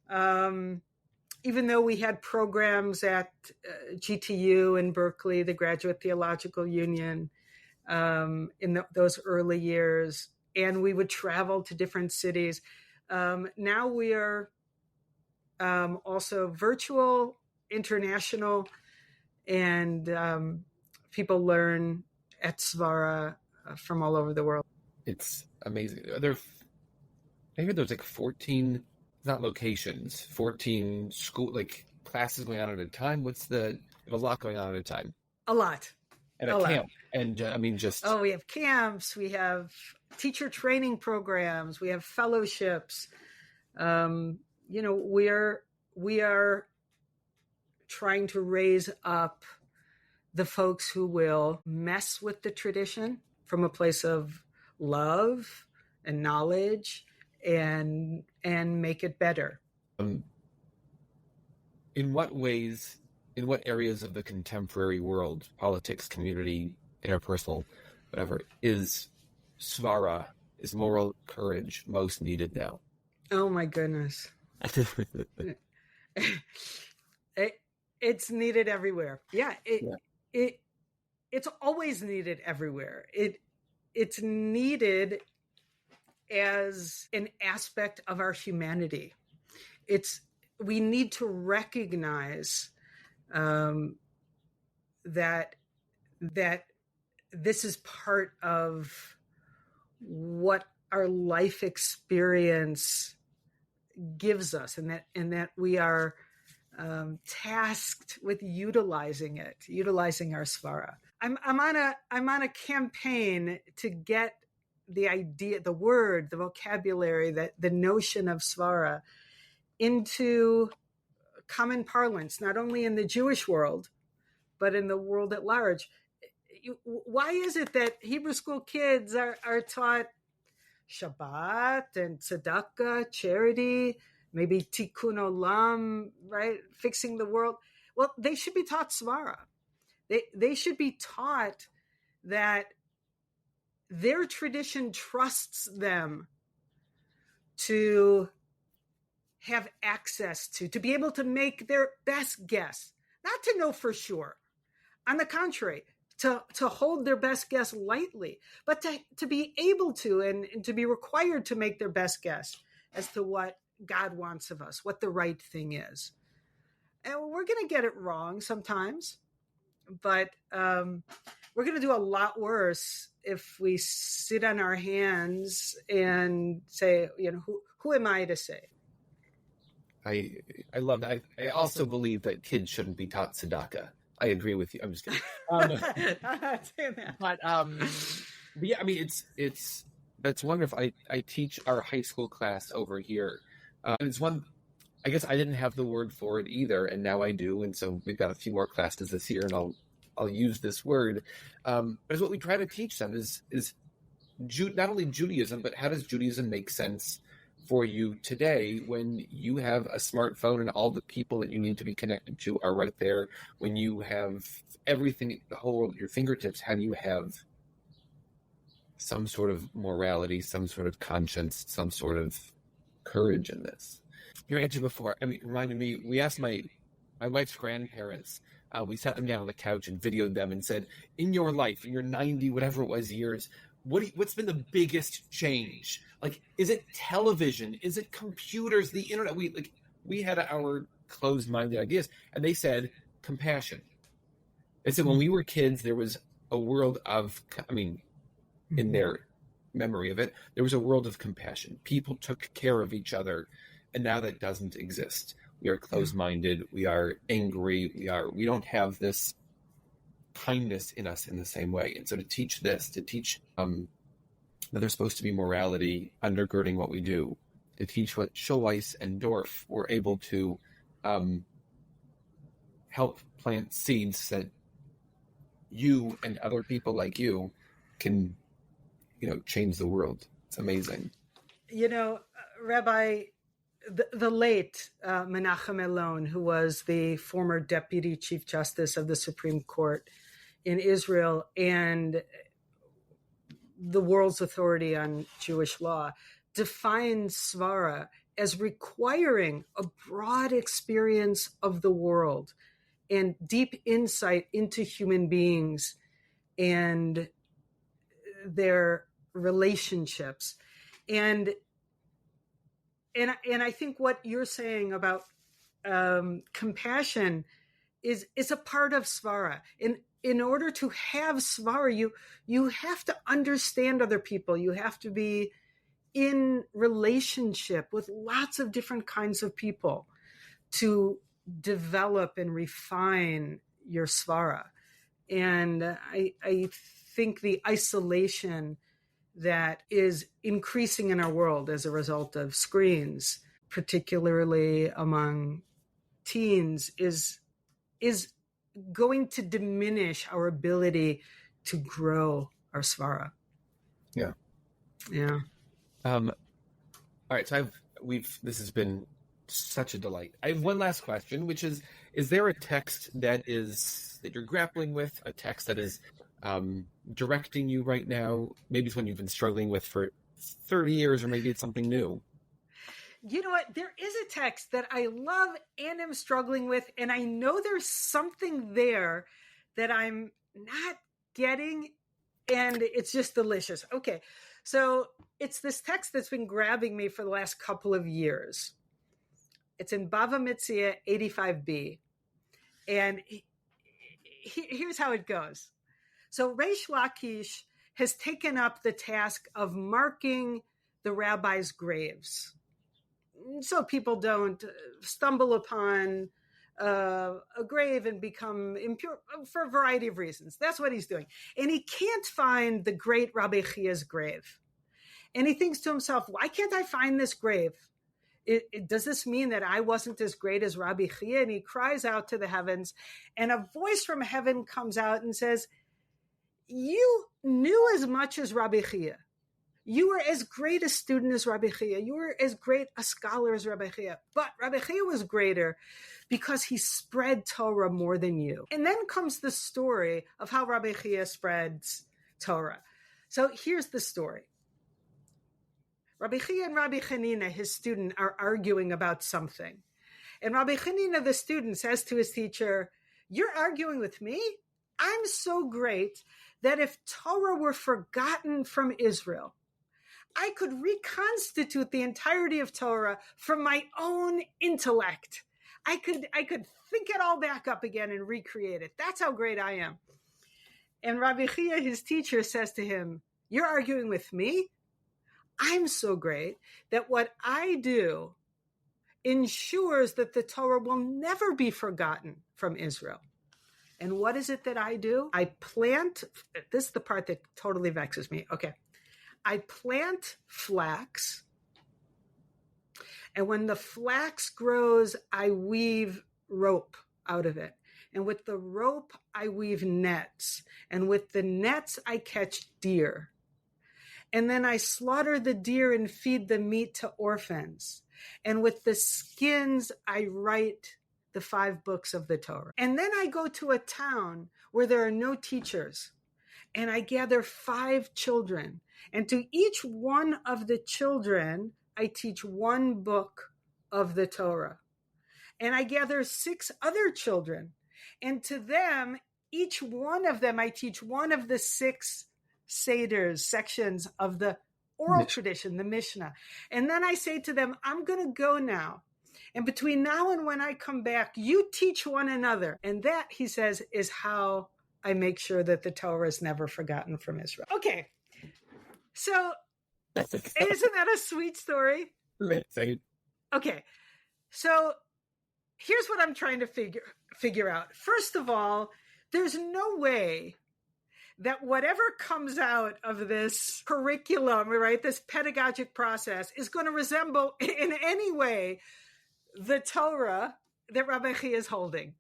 C: Even though we had programs at GTU in Berkeley, the Graduate Theological Union, in those early years, and we would travel to different cities. Now we are also virtual, international, and people learn at SVARA from all over the world. It's
B: amazing. I hear there's like 14, not locations, 14 classes going on at a time. A lot going on at a time.
C: A lot.
B: At a camp. And we have
C: camps, we have teacher training programs, we have fellowships. We are trying to raise up the folks who will mess with the tradition from a place of love and knowledge and make it better.
B: In what areas of the contemporary world, politics, community, interpersonal, whatever, is SVARA, is moral courage most needed now?
C: Oh my goodness. It's needed everywhere. Yeah. It's always needed everywhere. It's needed as an aspect of our humanity. We need to recognize that this is part of what our life experience gives us, and that we are tasked with utilizing our SVARA. I'm on a campaign to get the idea, the word, the vocabulary, that the notion of SVARA into common parlance, not only in the Jewish world, but in the world at large. Why is it that Hebrew school kids are taught Shabbat and tzedakah, charity, maybe tikkun olam, right? Fixing the world. Well, they should be taught SVARA. They should be taught that their tradition trusts them to have access to be able to make their best guess, not to know for sure. On the contrary, to hold their best guess lightly, but to be able to and to be required to make their best guess as to what God wants of us, what the right thing is. And we're going to get it wrong sometimes, but we're going to do a lot worse if we sit on our hands and say, who am I to say?
B: I love that. I also believe that kids shouldn't be taught tzedakah. I agree with you. I'm just kidding. But yeah, I mean, that's wonderful. I teach our high school class over here. It's one, I guess I didn't have the word for it either, and now I do. And so we've got a few more classes this year, and I'll use this word. But it's what we try to teach them is not only Judaism, but how does Judaism make sense for you today when you have a smartphone and all the people that you need to be connected to are right there, when you have everything, the whole world at your fingertips? How do you have some sort of morality, some sort of conscience, some sort of courage in this? Your answer before, I mean, reminded me, we asked my wife's grandparents, we sat them down on the couch and videoed them and said, in your life, in your 90, whatever it was years, what's been the biggest change? Like, is it television? Is it computers, the internet? We had our closed-minded ideas, and they said compassion. They said when we were kids, there was a world of, in their memory of it, there was a world of compassion. People took care of each other, and now that doesn't exist. We are closed-minded. We are angry. We don't have this kindness in us in the same way. And so to teach that there's supposed to be morality undergirding what we do, to teach what Schulweis and Dorff were able to help plant seeds that you and other people like you can, change the world. It's amazing.
C: Rabbi, the late Menachem Elon, who was the former Deputy Chief Justice of the Supreme Court in Israel and the world's authority on Jewish law, defined SVARA as requiring a broad experience of the world and deep insight into human beings and their relationships. And I think what you're saying about compassion is a part of SVARA. In order to have SVARA, you have to understand other people. You have to be in relationship with lots of different kinds of people to develop and refine your SVARA. And I think the isolation that is increasing in our world as a result of screens, particularly among teens, is going to diminish our ability to grow our SVARA.
B: Yeah.
C: Yeah.
B: All right. So this has been such a delight. I have one last question, which is there a text that you're grappling with, a text that is directing you right now? Maybe it's one you've been struggling with for 30 years, or maybe it's something new.
C: You know what? There is a text that I love and am struggling with, and I know there's something there that I'm not getting, and it's just delicious. Okay, so it's this text that's been grabbing me for the last couple of years. It's in Bava Metzia 85b, and here's how it goes. So Reish Lakish has taken up the task of marking the rabbis' graves, so people don't stumble upon a grave and become impure for a variety of reasons. That's what he's doing. And he can't find the great Rabbi Chia's grave. And he thinks to himself, why can't I find this grave? Does this mean that I wasn't as great as Rabbi Chia? And he cries out to the heavens, and a voice from heaven comes out and says, you knew as much as Rabbi Chia. You were as great a student as Rabbi Chia. You were as great a scholar as Rabbi Chia. But Rabbi Chia was greater because he spread Torah more than you. And then comes the story of how Rabbi Chia spreads Torah. So here's the story. Rabbi Chia and Rabbi Hanina, his student, are arguing about something. And Rabbi Hanina, the student, says to his teacher, "You're arguing with me? I'm so great that if Torah were forgotten from Israel, I could reconstitute the entirety of Torah from my own intellect. I could think it all back up again and recreate it. That's how great I am." And Rabbi Chia, his teacher, says to him, "You're arguing with me? I'm so great that what I do ensures that the Torah will never be forgotten from Israel." And what is it that I do? I plant, this is the part that totally vexes me. Okay. I plant flax, and when the flax grows, I weave rope out of it. And with the rope, I weave nets. And with the nets, I catch deer. And then I slaughter the deer and feed the meat to orphans. And with the skins, I write the 5 books of the Torah. And then I go to a town where there are no teachers, and I gather 5 children. And to each one of the children, I teach 1 book of the Torah. And I gather 6 other children. And to them, each one of them, I teach one of the 6 seders, sections of the oral tradition, the Mishnah. And then I say to them, "I'm going to go now. And between now and when I come back, you teach one another." And that, he says, is how I make sure that the Torah is never forgotten from Israel. Okay. So isn't that a sweet story? Okay. So here's what I'm trying to figure out. First of all, there's no way that whatever comes out of this curriculum, right, this pedagogic process is going to resemble in any way the Torah that Rabbi Chia is holding.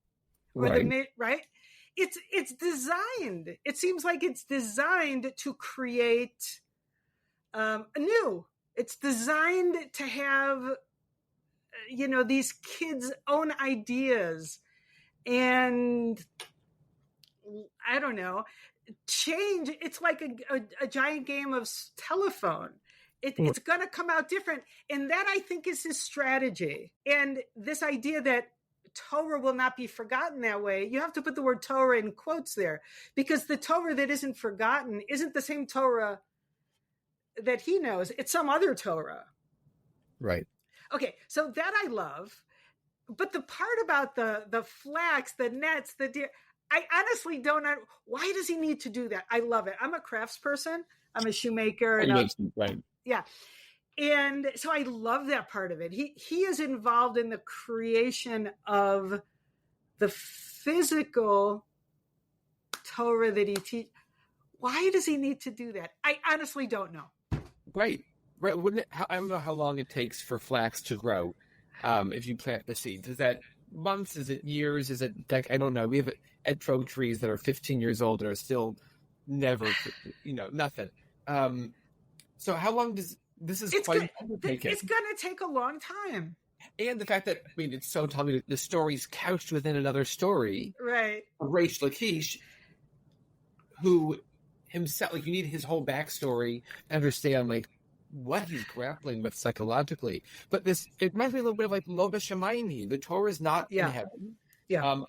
B: Right.
C: Right? It's designed. It seems like it's designed to create anew. It's designed to have, these kids' own ideas and, I don't know, change. It's like a giant game of telephone. It's going to come out different. And that, I think, is his strategy. And this idea that Torah will not be forgotten that way, you have to put the word Torah in quotes there, because the Torah that isn't forgotten isn't the same Torah that he knows. It's some other Torah.
B: Right.
C: Okay, so that I love. But the part about the flax, the nets, the deer, I honestly don't know. Why does he need to do that? I love it. I'm a crafts person. I'm a shoemaker.
B: Right.
C: Yeah. And so I love that part of it. He is involved in the creation of the physical Torah that he teaches. Why does he need to do that? I honestly don't know.
B: Right. Wouldn't it, I don't know how long it takes for flax to grow. If you plant the seeds, is that months? Is it years? Is it I don't know. We have etrog trees that are 15 years old and are still never, nothing. So how long does this is
C: it's
B: quite undertaking?
C: It's going to take a long time.
B: And the fact that, it's so telling me the story's couched within another story.
C: Right.
B: Reish Lakish, who himself, you need his whole backstory to understand, what he's grappling with psychologically. But it reminds me a little bit of Lo B'Shamayim. The Torah is not in heaven.
C: Yeah.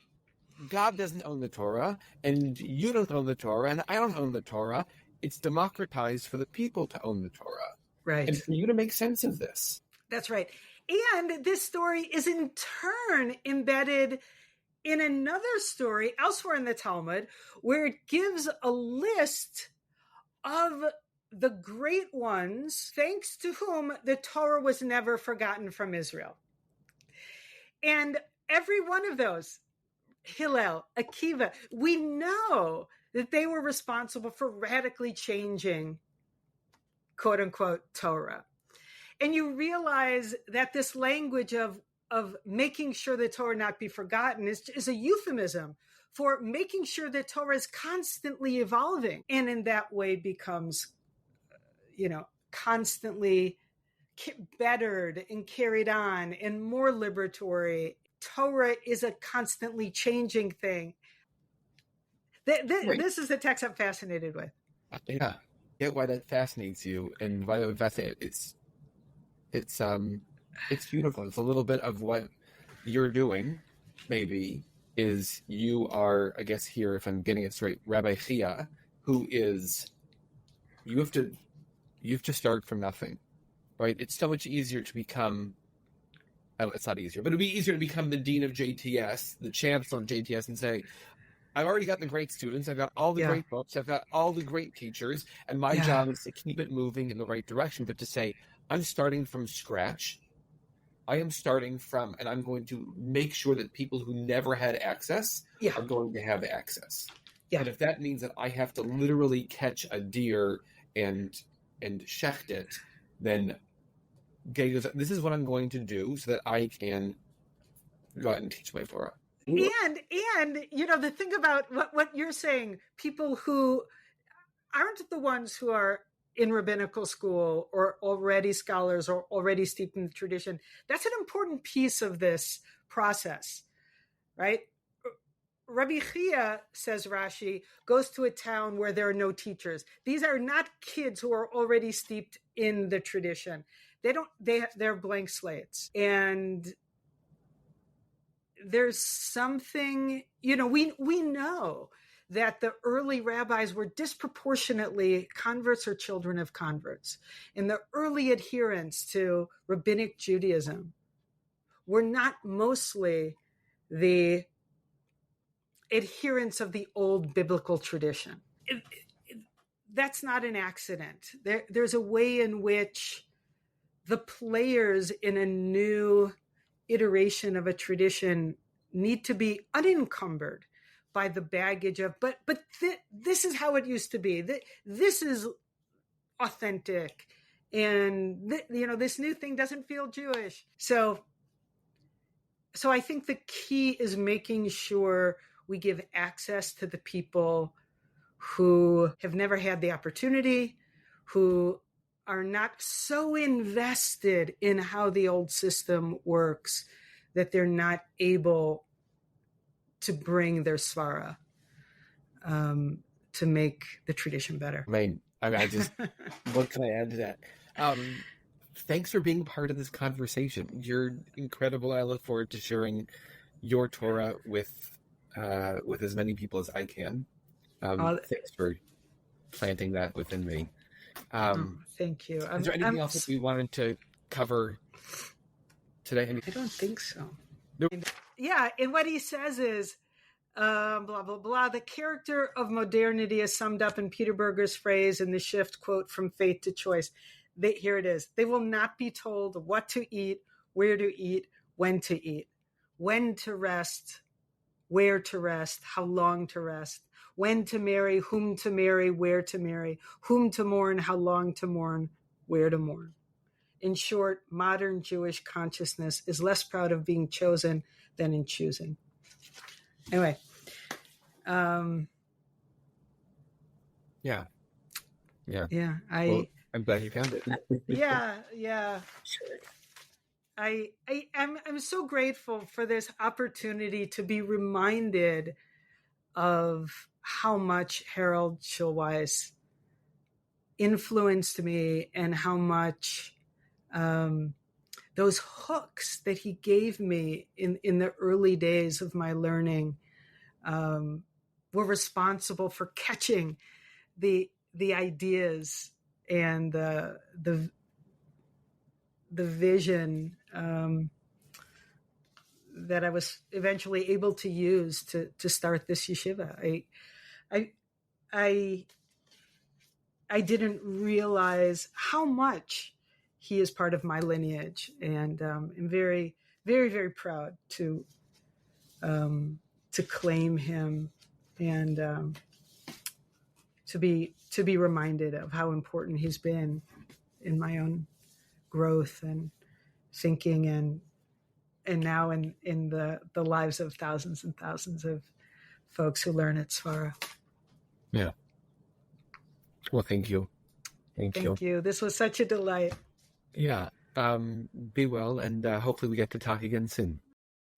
B: God doesn't own the Torah, and you don't own the Torah, and I don't own the Torah. It's democratized for the people to own the Torah.
C: Right.
B: And for you to make sense of this.
C: That's right. And this story is in turn embedded in another story elsewhere in the Talmud, where it gives a list of the great ones, thanks to whom the Torah was never forgotten from Israel. And every one of those, Hillel, Akiva, we know that they were responsible for radically changing, quote unquote, Torah. And you realize that this language of making sure the Torah not be forgotten is a euphemism for making sure that Torah is constantly evolving, and in that way becomes, constantly bettered and carried on and more liberatory. Torah is a constantly changing thing. This is the text I'm fascinated with.
B: Yeah. Get why that fascinates you and why it's It's beautiful. It's a little bit of what you're doing, maybe, is you are, I guess here, if I'm getting it straight, Rabbi Chia, who is, you have to start from nothing, right? It's so much easier to become, oh, it's not easier, but it'd be easier to become the dean of JTS, the chancellor of JTS, and say, I've already got the great students, I've got all the great books, I've got all the great teachers, and my job is to keep it moving in the right direction. But to say, I'm starting from scratch, I am starting from, and I'm going to make sure that people who never had access are going to have access. Yeah. And if that means that I have to literally catch a deer and shecht it, then this is what I'm going to do so that I can go out and teach my Torah.
C: And the thing about what you're saying, people who aren't the ones who are in rabbinical school or already scholars or already steeped in the tradition, that's an important piece of this process, right? Rabbi Chia, says Rashi, goes to a town where there are no teachers. These are not kids who are already steeped in the tradition. They're blank slates. And there's something, we know that the early rabbis were disproportionately converts or children of converts. And the early adherents to rabbinic Judaism were not mostly the adherents of the old biblical tradition. That's not an accident. There's a way in which the players in a new iteration of a tradition need to be unencumbered by the baggage of, but this is how it used to be. This is authentic. And, this new thing doesn't feel Jewish. So I think the key is making sure we give access to the people who have never had the opportunity, who are not so invested in how the old system works that they're not able to bring their SVARA to make the tradition better.
B: I just, what can I add to that? Thanks for being part of this conversation. You're incredible. I look forward to sharing your Torah with as many people as I can. Thanks for planting that within me.
C: Thank you.
B: Is there anything else that we wanted to cover today?
C: I don't think so.
B: Nope.
C: Yeah, and what he says is, blah, blah, blah. The character of modernity is summed up in Peter Berger's phrase in the shift, quote, from faith to choice. Here it is. They will not be told what to eat, where to eat, when to rest, where to rest, how long to rest, when to marry, whom to marry, where to marry, whom to mourn, how long to mourn, where to mourn. In short, modern Jewish consciousness is less proud of being chosen than in choosing. Anyway.
B: Yeah.
C: I'm
B: glad you found it.
C: Yeah. I'm so grateful for this opportunity to be reminded of how much Harold Schulweis influenced me and how much those hooks that he gave me in the early days of my learning were responsible for catching the ideas and the vision that I was eventually able to use to start this yeshiva. I didn't realize how much he is part of my lineage, and I'm very, very, very proud to claim him and to be reminded of how important he's been in my own growth and thinking and now in the lives of thousands and thousands of folks who learn at SVARA.
B: Yeah. Well, thank you. Thank you.
C: This was such a delight.
B: Yeah. Be well, and hopefully we get to talk again soon.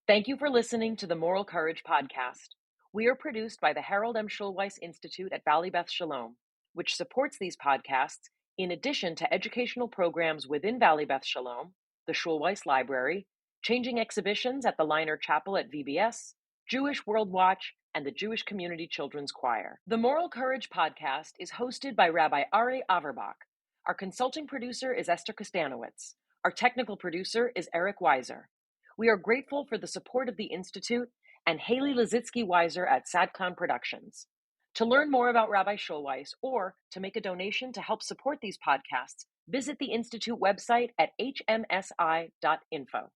A: Thank you for listening to the Moral Courage podcast. We are produced by the Harold M. Schulweis Institute at Valley Beth Shalom, which supports these podcasts in addition to educational programs within Valley Beth Shalom, the Schulweiss Library, changing exhibitions at the Liner Chapel at VBS, Jewish World Watch, and the Jewish Community Children's Choir. The Moral Courage podcast is hosted by Rabbi Ari Averbach. Our consulting producer is Esther Kostanowitz. Our technical producer is Eric Weiser. We are grateful for the support of the Institute and Haley Lazitsky-Weiser at SadClown Productions. To learn more about Rabbi Schulweiss or to make a donation to help support these podcasts, visit the Institute website at hmsi.info.